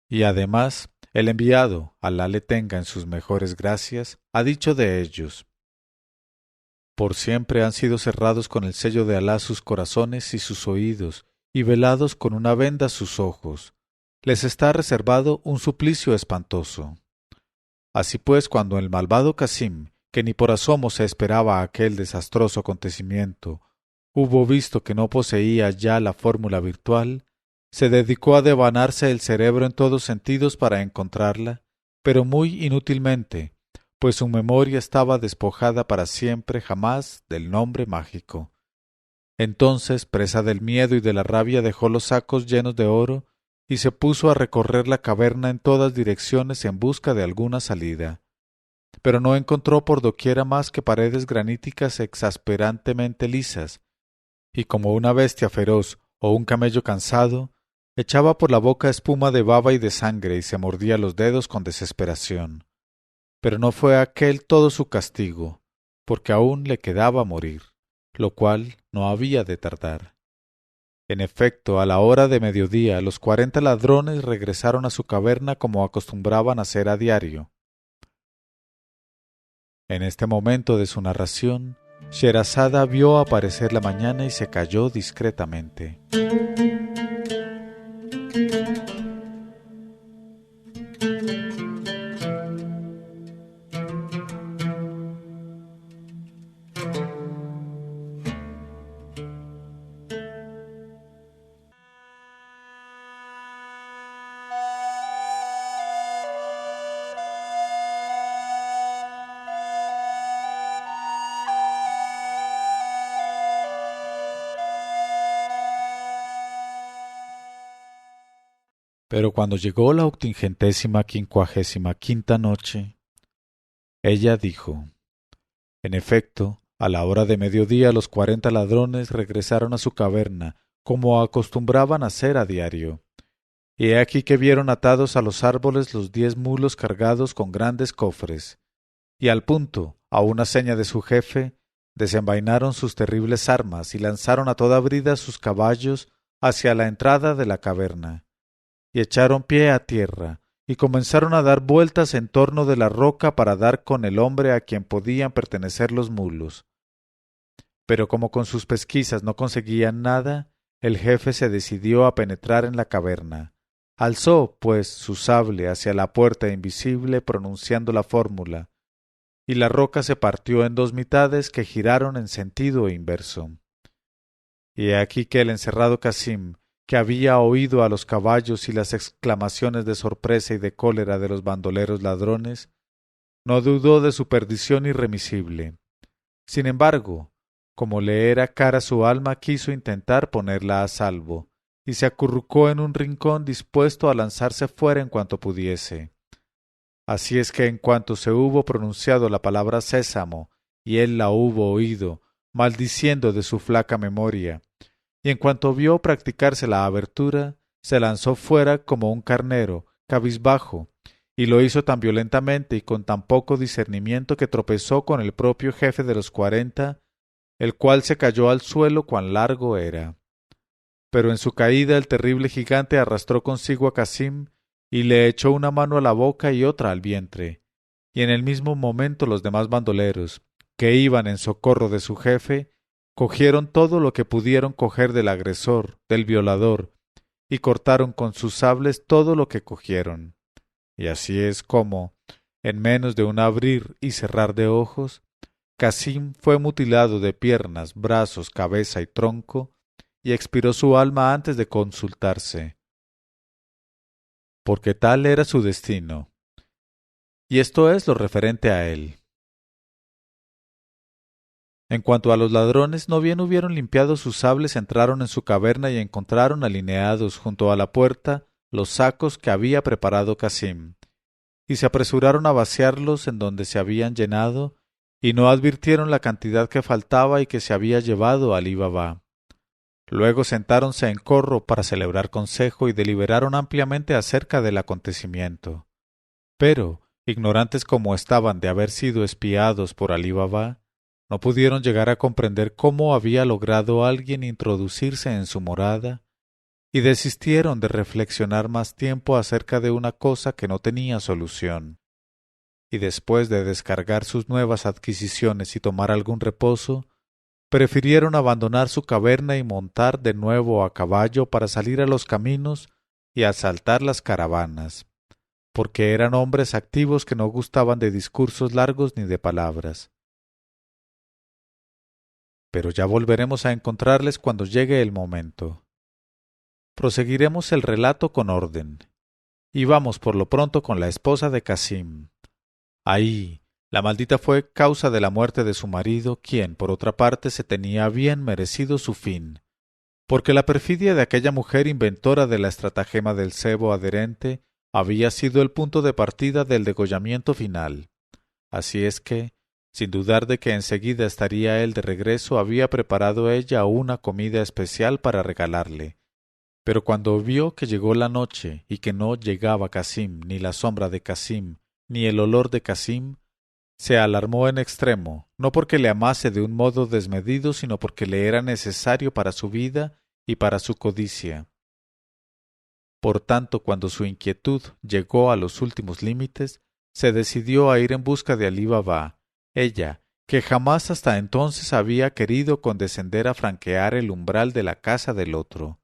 Y además, el enviado, Alá le tenga en sus mejores gracias, ha dicho de ellos: «Por siempre han sido cerrados con el sello de Alá sus corazones y sus oídos, y velados con una venda sus ojos. Les está reservado un suplicio espantoso». Así pues, cuando el malvado Casim, que ni por asomo se esperaba aquel desastroso acontecimiento, hubo visto que no poseía ya la fórmula virtual, se dedicó a devanarse el cerebro en todos sentidos para encontrarla, pero muy inútilmente, pues su memoria estaba despojada para siempre jamás del nombre mágico. Entonces, presa del miedo y de la rabia, dejó los sacos llenos de oro y se puso a recorrer la caverna en todas direcciones en busca de alguna salida. Pero no encontró por doquiera más que paredes graníticas exasperantemente lisas, y como una bestia feroz o un camello cansado, echaba por la boca espuma de baba y de sangre y se mordía los dedos con desesperación. Pero no fue aquel todo su castigo, porque aún le quedaba morir, lo cual no había de tardar. En efecto, a la hora de mediodía, los 40 ladrones regresaron a su caverna como acostumbraban hacer a diario. En este momento de su narración, Sherazada vio aparecer la mañana y se calló discretamente. Pero cuando llegó la 855ª noche, ella dijo: En efecto, a la hora de mediodía los 40 ladrones regresaron a su caverna, como acostumbraban hacer a diario. Y he aquí que vieron atados a los árboles los 10 mulos cargados con grandes cofres, y al punto, a una seña de su jefe, desenvainaron sus terribles armas y lanzaron a toda brida sus caballos hacia la entrada de la caverna, y echaron pie a tierra, y comenzaron a dar vueltas en torno de la roca para dar con el hombre a quien podían pertenecer los mulos. Pero como con sus pesquisas no conseguían nada, el jefe se decidió a penetrar en la caverna. Alzó, pues, su sable hacia la puerta invisible pronunciando la fórmula, y la roca se partió en 2 mitades que giraron en sentido inverso. Y he aquí que el encerrado Casim, que había oído a los caballos y las exclamaciones de sorpresa y de cólera de los bandoleros ladrones, no dudó de su perdición irremisible. Sin embargo, como le era cara su alma, quiso intentar ponerla a salvo, y se acurrucó en un rincón dispuesto a lanzarse fuera en cuanto pudiese. Así es que en cuanto se hubo pronunciado la palabra sésamo, y él la hubo oído, maldiciendo de su flaca memoria, y en cuanto vio practicarse la abertura, se lanzó fuera como un carnero, cabizbajo, y lo hizo tan violentamente y con tan poco discernimiento que tropezó con el propio jefe de los 40, el cual se cayó al suelo cuán largo era. Pero en su caída el terrible gigante arrastró consigo a Casim y le echó una mano a la boca y otra al vientre, y en el mismo momento los demás bandoleros, que iban en socorro de su jefe, cogieron todo lo que pudieron coger del agresor, del violador, y cortaron con sus sables todo lo que cogieron. Y así es como, en menos de un abrir y cerrar de ojos, Casim fue mutilado de piernas, brazos, cabeza y tronco, y expiró su alma antes de consultarse, porque tal era su destino. Y esto es lo referente a él. En cuanto a los ladrones, no bien hubieron limpiado sus sables, entraron en su caverna y encontraron alineados junto a la puerta los sacos que había preparado Casim, y se apresuraron a vaciarlos en donde se habían llenado, y no advirtieron la cantidad que faltaba y que se había llevado Alí Baba. Luego sentáronse en corro para celebrar consejo y deliberaron ampliamente acerca del acontecimiento. Pero, ignorantes como estaban de haber sido espiados por Alí Baba, no pudieron llegar a comprender cómo había logrado alguien introducirse en su morada, y desistieron de reflexionar más tiempo acerca de una cosa que no tenía solución. Y después de descargar sus nuevas adquisiciones y tomar algún reposo, prefirieron abandonar su caverna y montar de nuevo a caballo para salir a los caminos y asaltar las caravanas, porque eran hombres activos que no gustaban de discursos largos ni de palabras. Pero ya volveremos a encontrarles cuando llegue el momento. Proseguiremos el relato con orden, y vamos por lo pronto con la esposa de Casim. Ahí, La maldita fue causa de la muerte de su marido, quien, por otra parte, se tenía bien merecido su fin, porque la perfidia de aquella mujer inventora de la estratagema del cebo adherente había sido el punto de partida del degollamiento final. Así es que, sin dudar de que enseguida estaría él de regreso, había preparado ella una comida especial para regalarle. Pero cuando vio que llegó la noche y que no llegaba Casim, ni la sombra de Casim, ni el olor de Casim, se alarmó en extremo, no porque le amase de un modo desmedido, sino porque le era necesario para su vida y para su codicia. Por tanto, cuando su inquietud llegó a los últimos límites, se decidió a ir en busca de Alí Baba, ella, que jamás hasta entonces había querido condescender a franquear el umbral de la casa del otro.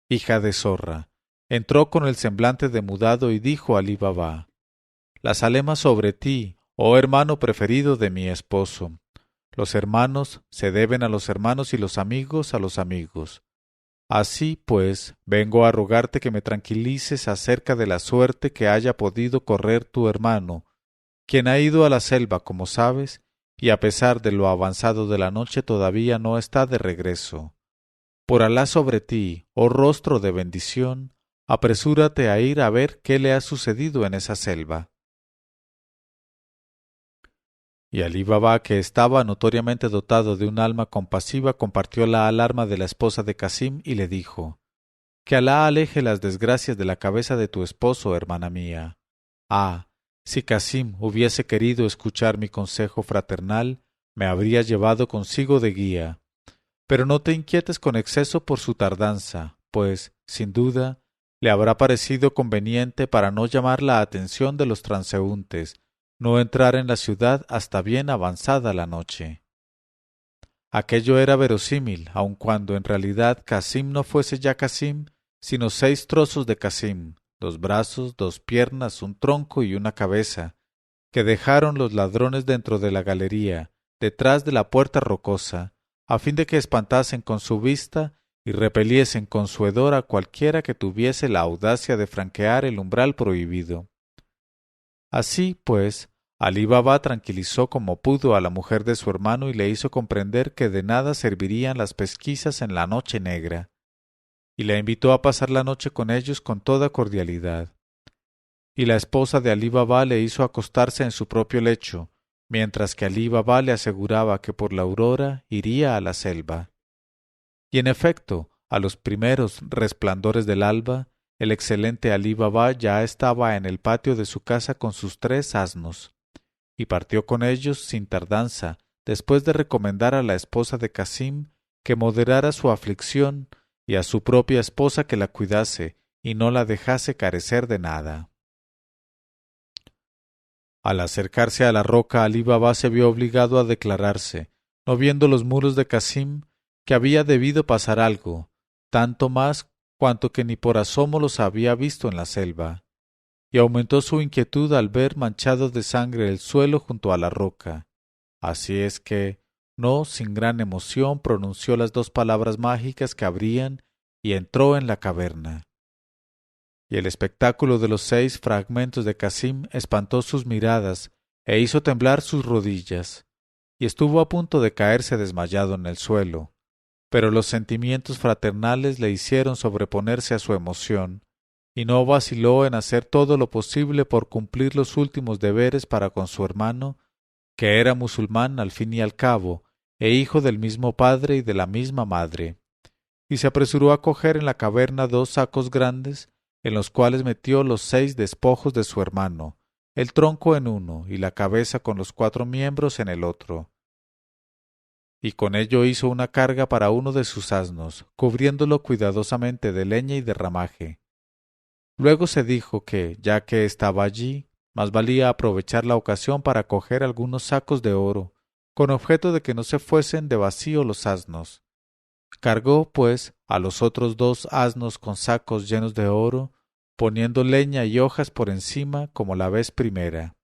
Hija de zorra, entró con el semblante demudado y dijo a Alí Baba: «Las alemas sobre ti, oh hermano preferido de mi esposo. Los hermanos se deben a los hermanos y los amigos a los amigos. Así pues, vengo a rogarte que me tranquilices acerca de la suerte que haya podido correr tu hermano, quien ha ido a la selva, como sabes, y a pesar de lo avanzado de la noche todavía no está de regreso. Por Alá sobre ti, oh rostro de bendición, apresúrate a ir a ver qué le ha sucedido en esa selva». Y Alí Baba, que estaba notoriamente dotado de un alma compasiva, compartió la alarma de la esposa de Casim y le dijo: «Que Alá aleje las desgracias de la cabeza de tu esposo, hermana mía. Ah, si Casim hubiese querido escuchar mi consejo fraternal, me habría llevado consigo de guía. Pero no te inquietes con exceso por su tardanza, pues, sin duda, le habrá parecido conveniente, para no llamar la atención de los transeúntes, no entrar en la ciudad hasta bien avanzada la noche». Aquello era verosímil, aun cuando en realidad Casim no fuese ya Casim, sino 6 trozos de Casim, 2 brazos, 2 piernas, un tronco y una cabeza, que dejaron los ladrones dentro de la galería, detrás de la puerta rocosa, a fin de que espantasen con su vista y repeliesen con su hedor a cualquiera que tuviese la audacia de franquear el umbral prohibido. Así, pues, Alí Baba tranquilizó como pudo a la mujer de su hermano y le hizo comprender que de nada servirían las pesquisas en la noche negra, y la invitó a pasar la noche con ellos con toda cordialidad. Y la esposa de Alí Baba le hizo acostarse en su propio lecho, mientras que Alí Baba le aseguraba que por la aurora iría a la selva. Y en efecto, a los primeros resplandores del alba, el excelente Alí Baba ya estaba en el patio de su casa con sus 3 asnos, y partió con ellos sin tardanza, después de recomendar a la esposa de Casim que moderara su aflicción y a su propia esposa que la cuidase y no la dejase carecer de nada. Al acercarse a la roca, Alí Baba se vio obligado a declararse, no viendo los muros de Casim, que había debido pasar algo, tanto más cuanto que ni por asomo los había visto en la selva, y aumentó su inquietud al ver manchado de sangre el suelo junto a la roca. Así es que, no sin gran emoción, pronunció las 2 palabras mágicas que abrían y entró en la caverna. Y el espectáculo de los 6 fragmentos de Casim espantó sus miradas e hizo temblar sus rodillas, y estuvo a punto de caerse desmayado en el suelo, pero los sentimientos fraternales le hicieron sobreponerse a su emoción, y no vaciló en hacer todo lo posible por cumplir los últimos deberes para con su hermano, que era musulmán al fin y al cabo, e hijo del mismo padre y de la misma madre, y se apresuró a coger en la caverna 2 sacos grandes, en los cuales metió los 6 despojos de su hermano, el tronco en uno y la cabeza con los 4 miembros en el otro. Y con ello hizo una carga para uno de sus asnos, cubriéndolo cuidadosamente de leña y de ramaje. Luego se dijo que, ya que estaba allí, más valía aprovechar la ocasión para coger algunos sacos de oro, con objeto de que no se fuesen de vacío los asnos. Cargó, pues, a los otros 2 asnos con sacos llenos de oro, poniendo leña y hojas por encima como la vez primera.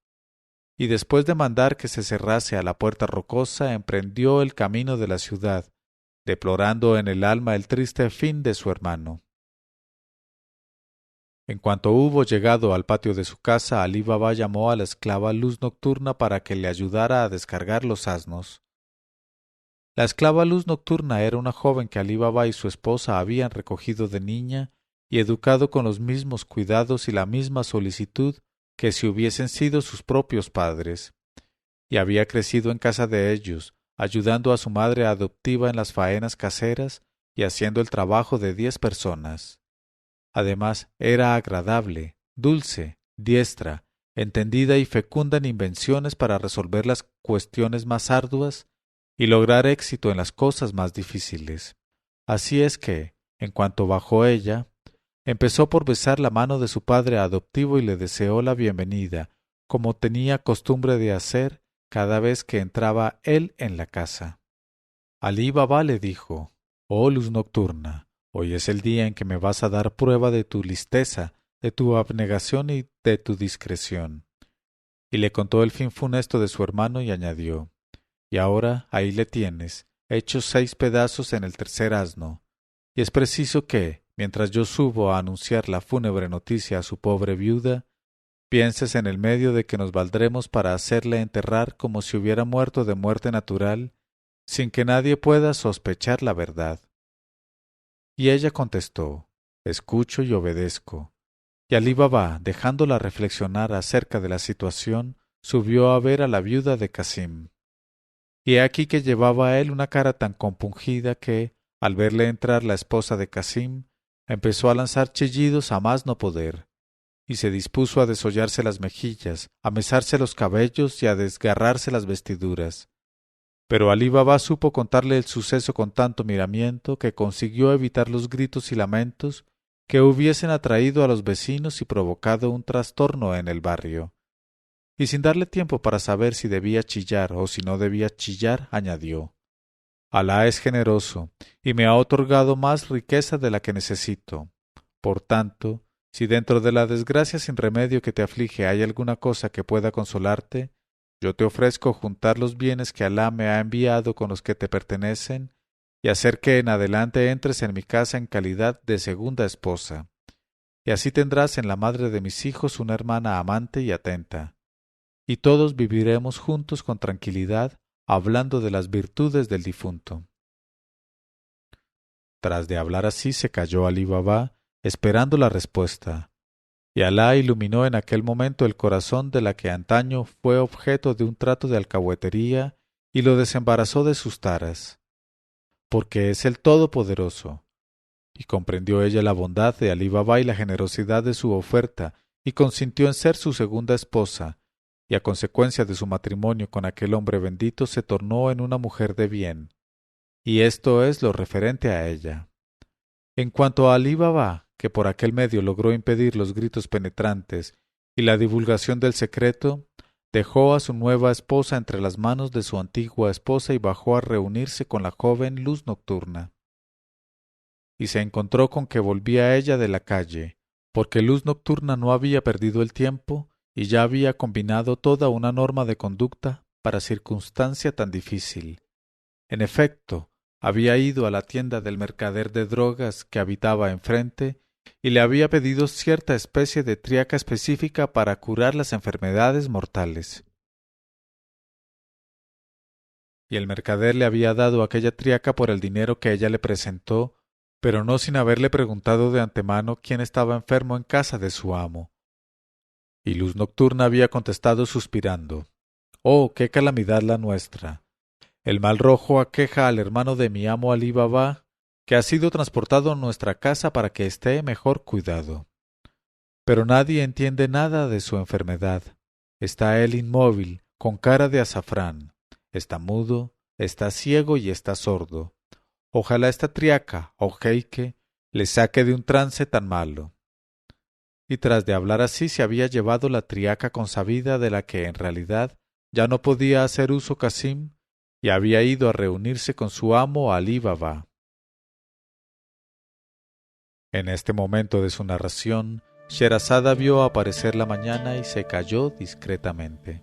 Y después de mandar que se cerrase a la puerta rocosa, emprendió el camino de la ciudad, deplorando en el alma el triste fin de su hermano. En cuanto hubo llegado al patio de su casa, Alí Baba llamó a la esclava Luz Nocturna para que le ayudara a descargar los asnos. La esclava Luz Nocturna era una joven que Alí Baba y su esposa habían recogido de niña y educado con los mismos cuidados y la misma solicitud que si hubiesen sido sus propios padres, y había crecido en casa de ellos, ayudando a su madre adoptiva en las faenas caseras y haciendo el trabajo de 10 personas. Además, era agradable, dulce, diestra, entendida y fecunda en invenciones para resolver las cuestiones más arduas y lograr éxito en las cosas más difíciles. Así es que, en cuanto bajó ella, empezó por besar la mano de su padre adoptivo y le deseó la bienvenida, como tenía costumbre de hacer cada vez que entraba él en la casa. Alí Baba le dijo: «Oh Luz Nocturna, hoy es el día en que me vas a dar prueba de tu listeza, de tu abnegación y de tu discreción». Y le contó el fin funesto de su hermano y añadió: «Y ahora ahí le tienes, hechos 6 pedazos en el tercer asno, y es preciso que, mientras yo subo a anunciar la fúnebre noticia a su pobre viuda, pienses en el medio de que nos valdremos para hacerle enterrar como si hubiera muerto de muerte natural, sin que nadie pueda sospechar la verdad». Y ella contestó: «Escucho y obedezco». Y Alí Baba, dejándola reflexionar acerca de la situación, subió a ver a la viuda de Casim. Y he aquí que llevaba a él una cara tan compungida que, al verle entrar la esposa de Casim, empezó a lanzar chillidos a más no poder, y se dispuso a desollarse las mejillas, a mesarse los cabellos y a desgarrarse las vestiduras. Pero Alí Baba supo contarle el suceso con tanto miramiento que consiguió evitar los gritos y lamentos que hubiesen atraído a los vecinos y provocado un trastorno en el barrio. Y sin darle tiempo para saber si debía chillar o si no debía chillar, añadió: «Alá es generoso y me ha otorgado más riqueza de la que necesito. Por tanto, si dentro de la desgracia sin remedio que te aflige hay alguna cosa que pueda consolarte, yo te ofrezco juntar los bienes que Alá me ha enviado con los que te pertenecen y hacer que en adelante entres en mi casa en calidad de segunda esposa. Y así tendrás en la madre de mis hijos una hermana amante y atenta. Y todos viviremos juntos con tranquilidad, hablando de las virtudes del difunto». Tras de hablar así se calló Alí Baba, esperando la respuesta, y Alá iluminó en aquel momento el corazón de la que antaño fue objeto de un trato de alcahuetería y lo desembarazó de sus taras, porque es el Todopoderoso. Y comprendió ella la bondad de Alí Baba y la generosidad de su oferta, y consintió en ser su segunda esposa, y a consecuencia de su matrimonio con aquel hombre bendito se tornó en una mujer de bien. Y esto es lo referente a ella. En cuanto a Alí Baba, que por aquel medio logró impedir los gritos penetrantes y la divulgación del secreto, dejó a su nueva esposa entre las manos de su antigua esposa y bajó a reunirse con la joven Luz Nocturna. Y se encontró con que volvía ella de la calle, porque Luz Nocturna no había perdido el tiempo y ya había combinado toda una norma de conducta para circunstancia tan difícil. En efecto, había ido a la tienda del mercader de drogas que habitaba enfrente y le había pedido cierta especie de triaca específica para curar las enfermedades mortales. Y el mercader le había dado aquella triaca por el dinero que ella le presentó, pero no sin haberle preguntado de antemano quién estaba enfermo en casa de su amo. Y Luz Nocturna había contestado suspirando: «Oh, qué calamidad la nuestra. El mal rojo aqueja al hermano de mi amo Alí Baba, que ha sido transportado a nuestra casa para que esté mejor cuidado. Pero nadie entiende nada de su enfermedad. Está él inmóvil, con cara de azafrán. Está mudo, está ciego y está sordo. Ojalá esta triaca, o jeique, le saque de un trance tan malo». Y tras de hablar así se había llevado la triaca consabida de la que en realidad ya no podía hacer uso Casim, y había ido a reunirse con su amo Alí Baba. En este momento de su narración, Sherazada vio aparecer la mañana y se calló discretamente.